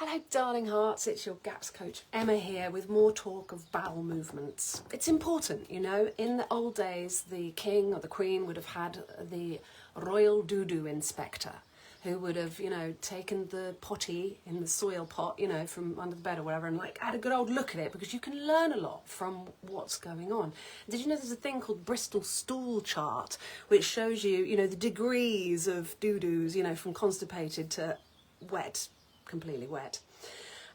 Hello darling hearts, it's your GAPS coach Emma here with more talk of bowel movements. It's important, you know, in the old days the king or the queen would have had the royal doo-doo inspector who would have, you know, taken the potty in the soil pot, you know, from under the bed or whatever and like had a good old look at it, because you can learn a lot from what's going on. Did you know there's a thing called Bristol stool chart which shows you, you know, the degrees of doo-doos, you know, from constipated to wet, completely wet,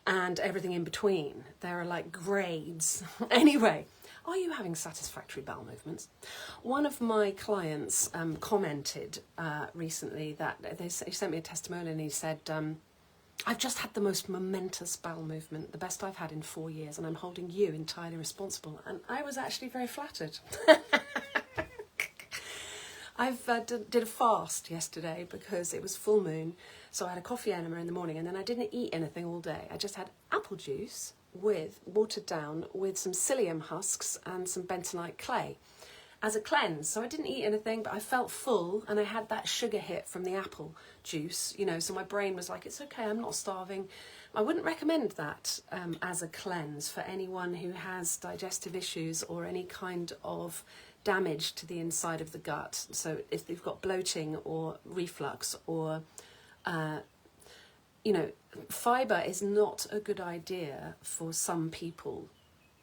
and everything in between. There are like grades. Anyway, are you having satisfactory bowel movements? One of my clients commented recently that he sent me a testimonial and he said, I've just had the most momentous bowel movement, the best I've had in 4 years, and I'm holding you entirely responsible. And I was actually very flattered. I've did a fast yesterday because it was full moon, so I had a coffee enema in the morning and then I didn't eat anything all day. I just had apple juice with watered down with some psyllium husks and some bentonite clay as a cleanse. So I didn't eat anything, but I felt full and I had that sugar hit from the apple juice, you know, so my brain was like, it's okay, I'm not starving. I wouldn't recommend that as a cleanse for anyone who has digestive issues or any kind of damage to the inside of the gut. So if they've got bloating or reflux or, you know, fibre is not a good idea for some people.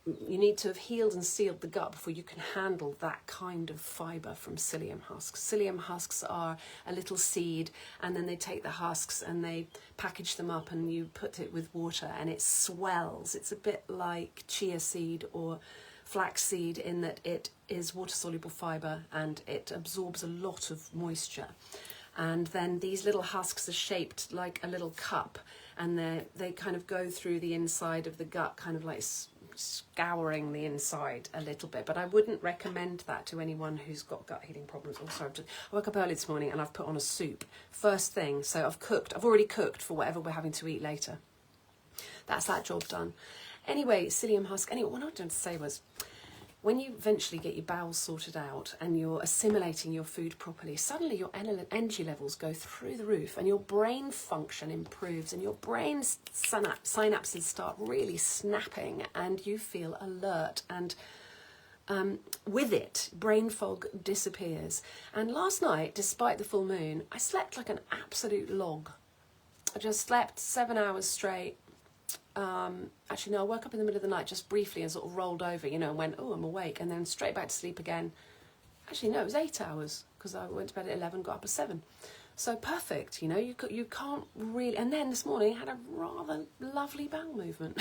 You need to have healed and sealed the gut before you can handle that kind of fibre from psyllium husks. Psyllium husks are a little seed, and then they take the husks and they package them up and you put it with water and it swells. It's a bit like chia seed or flaxseed in that it is water-soluble fibre and it absorbs a lot of moisture. And then these little husks are shaped like a little cup, and they kind of go through the inside of the gut, kind of like scouring the inside a little bit. But I wouldn't recommend that to anyone who's got gut healing problems. Also, I woke up early this morning and I've put on a soup first thing, so I've already cooked for whatever we're having to eat later. That's that job done. Anyway, psyllium husk. Anyway, what I wanted to say was, when you eventually get your bowels sorted out and you're assimilating your food properly, suddenly your energy levels go through the roof and your brain function improves and your brain's synapses start really snapping and you feel alert, and with it, brain fog disappears. And last night, despite the full moon, I slept like an absolute log. I just slept 7 hours straight. Actually, no, I woke up in the middle of the night just briefly and sort of rolled over, you know, and went, oh, I'm awake, and then straight back to sleep again. Actually, no, it was 8 hours because I went to bed at 11, got up at 7. So perfect, you know, you can't really. And then this morning I had a rather lovely bowel movement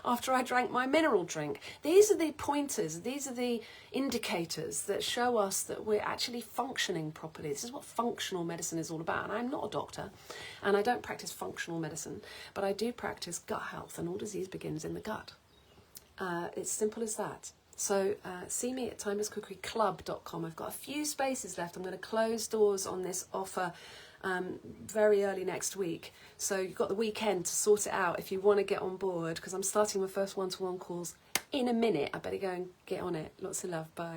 after I drank my mineral drink. These are the pointers, these are the indicators that show us that we're actually functioning properly. This is what functional medicine is all about. And I'm not a doctor and I don't practice functional medicine, but I do practice gut health, and all disease begins in the gut. It's simple as that. So see me at timelesscookeryclub.com. I've got a few spaces left. I'm going to close doors on this offer very early next week. So you've got the weekend to sort it out if you want to get on board, because I'm starting my first one-to-one calls in a minute. I better go and get on it. Lots of love. Bye.